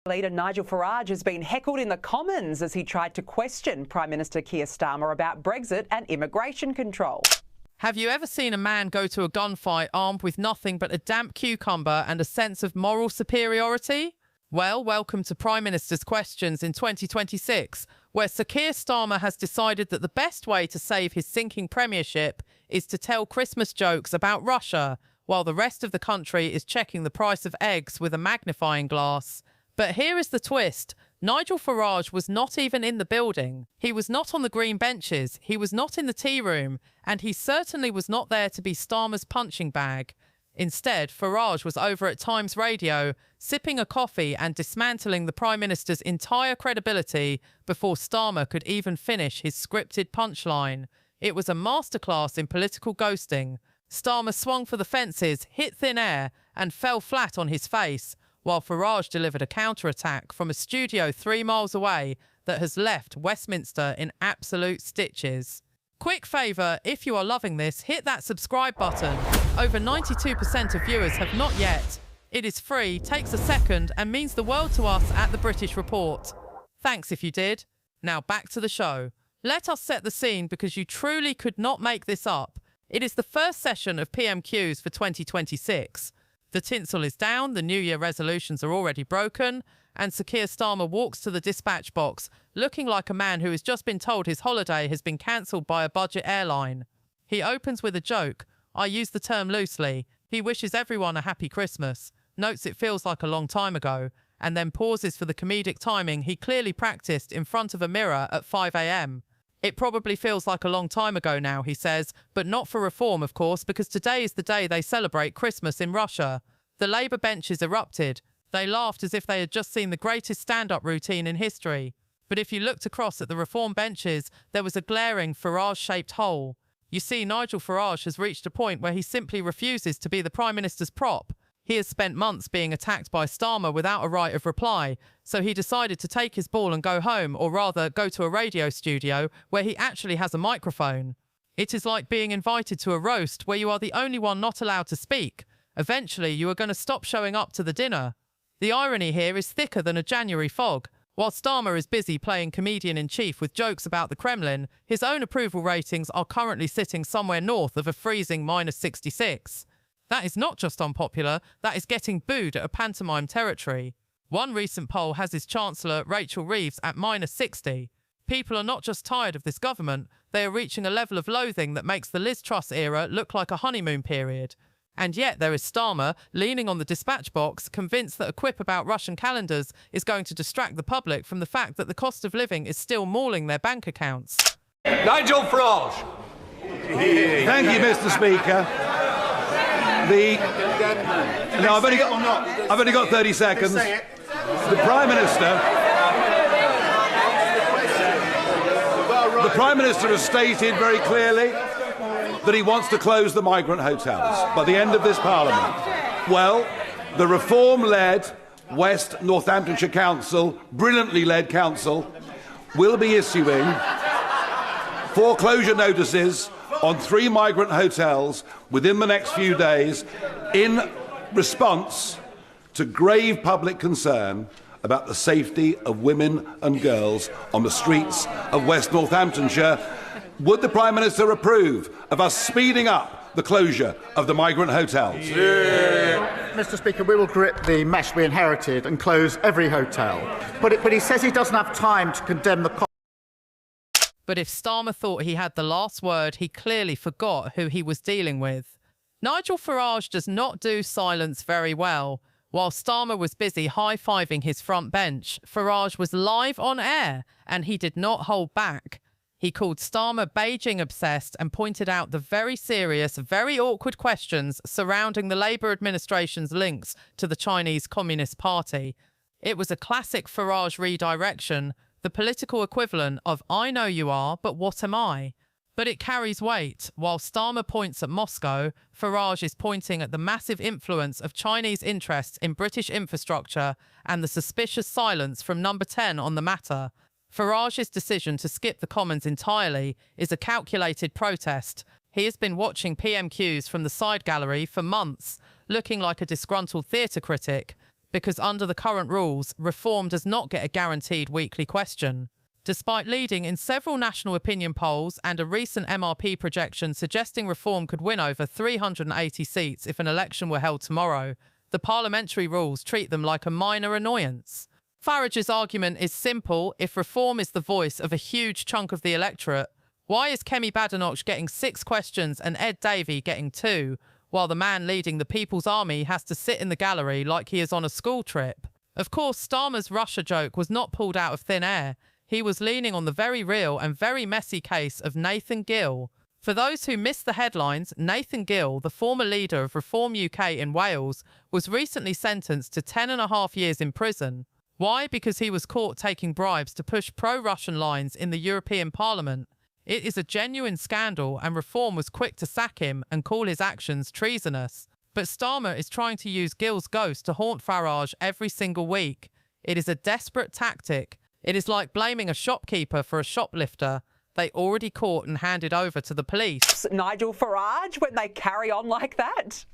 Leader Nigel Farage has been heckled in the Commons as he tried to question Prime Minister Keir Starmer about Brexit and immigration control. Have you ever seen a man go to a gunfight armed with nothing but a damp cucumber and a sense of moral superiority? Well, welcome to Prime Minister's Questions in 2026, where Sir Keir Starmer has decided that the best way to save his sinking premiership is to tell Christmas jokes about Russia, while the rest of the country is checking the price of eggs with a magnifying glass. But here is the twist. Nigel Farage was not even in the building. He was not on the green benches, he was not in the tea room, and he certainly was not there to be Starmer's punching bag. Instead, Farage was over at Times Radio, sipping a coffee and dismantling the Prime Minister's entire credibility before Starmer could even finish his scripted punchline. It was a masterclass in political ghosting. Starmer swung for the fences, hit thin air, and fell flat on his face, while Farage delivered a counterattack from a studio 3 miles away that has left Westminster in absolute stitches. Quick favour, if you are loving this, hit that subscribe button. Over 92% of viewers have not yet. It is free, takes a second, and means the world to us at the British Report. Thanks if you did. Now back to the show. Let us set the scene because you truly could not make this up. It is the first session of PMQs for 2026. The tinsel is down, the New Year resolutions are already broken, and Sir Keir Starmer walks to the dispatch box, looking like a man who has just been told his holiday has been cancelled by a budget airline. He opens with a joke. I use the term loosely. He wishes everyone a happy Christmas, notes it feels like a long time ago, and then pauses for the comedic timing he clearly practiced in front of a mirror at 5 a.m. It probably feels like a long time ago now, he says, but not for reform, of course, because today is the day they celebrate Christmas in Russia. The Labour benches erupted. They laughed as if they had just seen the greatest stand-up routine in history. But if you looked across at the Reform benches, there was a glaring Farage-shaped hole. You see, Nigel Farage has reached a point where he simply refuses to be the Prime Minister's prop. He has spent months being attacked by Starmer without a right of reply, so he decided to take his ball and go home, or rather, go to a radio studio where he actually has a microphone. It is like being invited to a roast where you are the only one not allowed to speak. Eventually, you are going to stop showing up to the dinner. The irony here is thicker than a January fog. While Starmer is busy playing comedian-in-chief with jokes about the Kremlin, his own approval ratings are currently sitting somewhere north of a freezing -66. That is not just unpopular, that is getting booed at a pantomime territory. One recent poll has his Chancellor, Rachel Reeves, at -60. People are not just tired of this government, they are reaching a level of loathing that makes the Liz Truss era look like a honeymoon period. And yet there is Starmer, leaning on the dispatch box, convinced that a quip about Russian calendars is going to distract the public from the fact that the cost of living is still mauling their bank accounts. Nigel Farage. Thank you, Mr. Speaker. No, I've only got 30 seconds. The Prime Minister has stated very clearly that he wants to close the migrant hotels by the end of this Parliament. Well, the Reform-led West Northamptonshire Council, brilliantly led council, will be issuing foreclosure notices on 3 migrant hotels within the next few days in response to grave public concern about the safety of women and girls on the streets of West Northamptonshire. Would the Prime Minister approve of us speeding up the closure of the migrant hotels? Yeah. Mr. Speaker, we will grip the mess we inherited and close every hotel. But he says he doesn't have time to condemn the... But if Starmer thought he had the last word, he clearly forgot who he was dealing with. Nigel Farage does not do silence very well. While Starmer was busy high-fiving his front bench, Farage was live on air, and he did not hold back. He called Starmer Beijing-obsessed and pointed out the very serious, very awkward questions surrounding the Labour administration's links to the Chinese Communist Party. It was a classic Farage redirection, the political equivalent of "I know you are, but what am I?" But it carries weight. While Starmer points at Moscow, Farage is pointing at the massive influence of Chinese interests in British infrastructure and the suspicious silence from Number 10 on the matter. Farage's decision to skip the Commons entirely is a calculated protest. He has been watching PMQs from the side gallery for months, looking like a disgruntled theatre critic. because under the current rules, reform does not get a guaranteed weekly question. Despite leading in several national opinion polls and a recent MRP projection suggesting reform could win over 380 seats if an election were held tomorrow, the parliamentary rules treat them like a minor annoyance. Farage's argument is simple: if reform is the voice of a huge chunk of the electorate, why is Kemi Badenoch getting 6 questions and Ed Davey getting 2, while the man leading the People's Army has to sit in the gallery like he is on a school trip? Of course, Starmer's Russia joke was not pulled out of thin air. He was leaning on the very real and very messy case of Nathan Gill. For those who missed the headlines, Nathan Gill, the former leader of Reform UK in Wales, was recently sentenced to 10.5 years in prison. Why? Because he was caught taking bribes to push pro-Russian lines in the European Parliament. It is a genuine scandal, and Reform was quick to sack him and call his actions treasonous. But Starmer is trying to use Gill's ghost to haunt Farage every single week. It is a desperate tactic. It is like blaming a shopkeeper for a shoplifter they already caught and handed over to the police. Nigel Farage, when they carry on like that?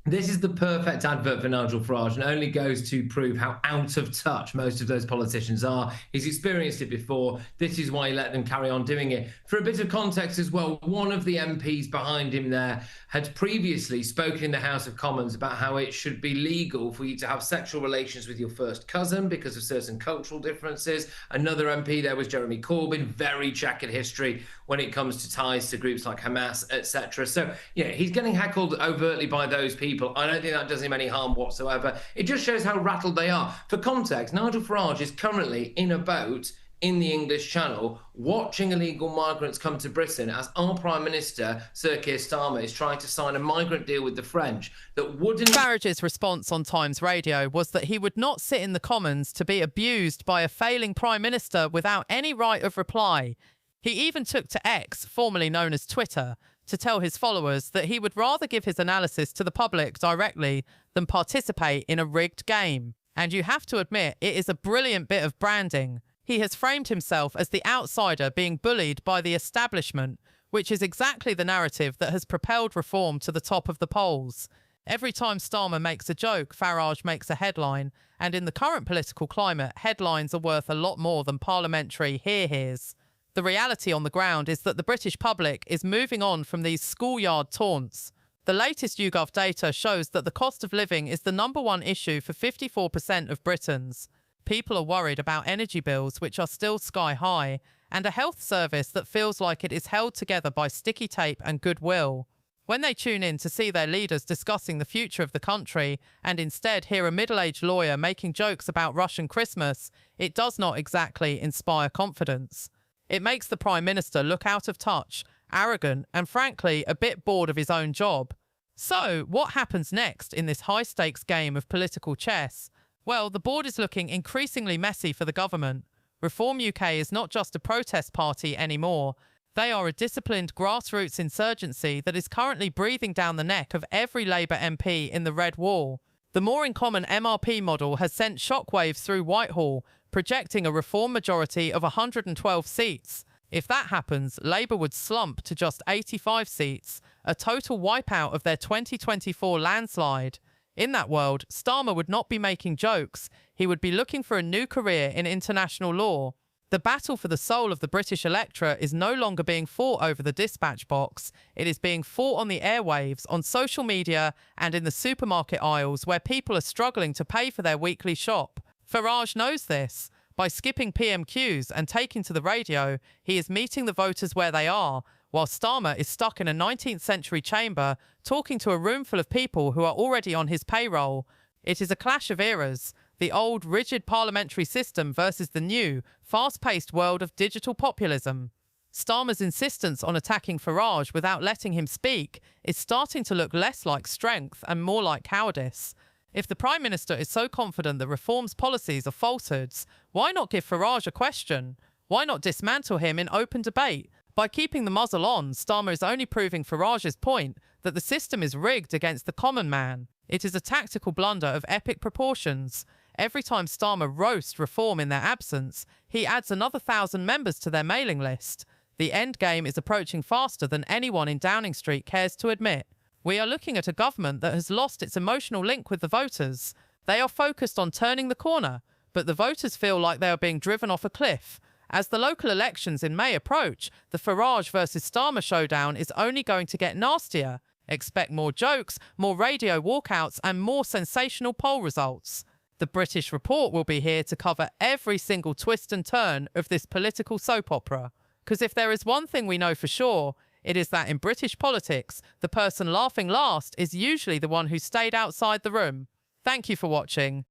This is the perfect advert for Nigel Farage, and only goes to prove how out of touch most of those politicians are. He's experienced it before. This is why he let them carry on doing it. For a bit of context as well, one of the MPs behind him there had previously spoken in the House of Commons about how it should be legal for you to have sexual relations with your first cousin because of certain cultural differences. Another MP there was Jeremy Corbyn, very checkered history when it comes to ties to groups like Hamas, etc. So, yeah, he's getting heckled overtly by those people. I don't think that does him any harm whatsoever. It just shows how rattled they are. For context, Nigel Farage is currently in a boat in the English Channel watching illegal migrants come to Britain as our Prime Minister, Sir Keir Starmer, is trying to sign a migrant deal with the French that wouldn't... Farage's response on Times Radio was that he would not sit in the Commons to be abused by a failing Prime Minister without any right of reply. He even took to X, formerly known as Twitter, to tell his followers that he would rather give his analysis to the public directly than participate in a rigged game. And you have to admit, it is a brilliant bit of branding. He has framed himself as the outsider being bullied by the establishment, which is exactly the narrative that has propelled Reform to the top of the polls. Every time Starmer makes a joke, Farage makes a headline, and in the current political climate, headlines are worth a lot more than parliamentary hear-hears. The reality on the ground is that the British public is moving on from these schoolyard taunts. The latest YouGov data shows that the cost of living is the #1 issue for 54% of Britons. People are worried about energy bills, which are still sky high, and a health service that feels like it is held together by sticky tape and goodwill. When they tune in to see their leaders discussing the future of the country and instead hear a middle-aged lawyer making jokes about Russian Christmas, it does not exactly inspire confidence. It makes the Prime Minister look out of touch, arrogant, and frankly, a bit bored of his own job. So, what happens next in this high-stakes game of political chess? Well, the board is looking increasingly messy for the government. Reform UK is not just a protest party anymore. They are a disciplined grassroots insurgency that is currently breathing down the neck of every Labour MP in the Red Wall. The more in common MRP model has sent shockwaves through Whitehall, projecting a Reform majority of 112 seats. If that happens, Labour would slump to just 85 seats, a total wipeout of their 2024 landslide. In that world, Starmer would not be making jokes. He would be looking for a new career in international law. The battle for the soul of the British electorate is no longer being fought over the dispatch box. It is being fought on the airwaves, on social media, and in the supermarket aisles where people are struggling to pay for their weekly shop. Farage knows this. By skipping PMQs and taking to the radio, he is meeting the voters where they are, while Starmer is stuck in a 19th century chamber talking to a room full of people who are already on his payroll. It is a clash of eras, the old rigid parliamentary system versus the new, fast-paced world of digital populism. Starmer's insistence on attacking Farage without letting him speak is starting to look less like strength and more like cowardice. If the Prime Minister is so confident that Reform's policies are falsehoods, why not give Farage a question? Why not dismantle him in open debate? By keeping the muzzle on, Starmer is only proving Farage's point that the system is rigged against the common man. It is a tactical blunder of epic proportions. Every time Starmer roasts Reform in their absence, he adds another 1,000 members to their mailing list. The end game is approaching faster than anyone in Downing Street cares to admit. We are looking at a government that has lost its emotional link with the voters. They are focused on turning the corner, but the voters feel like they are being driven off a cliff. As the local elections in May approach, the Farage versus Starmer showdown is only going to get nastier. Expect more jokes, more radio walkouts, and more sensational poll results. The British Report will be here to cover every single twist and turn of this political soap opera. Because if there is one thing we know for sure, it is that in British politics, the person laughing last is usually the one who stayed outside the room. Thank you for watching.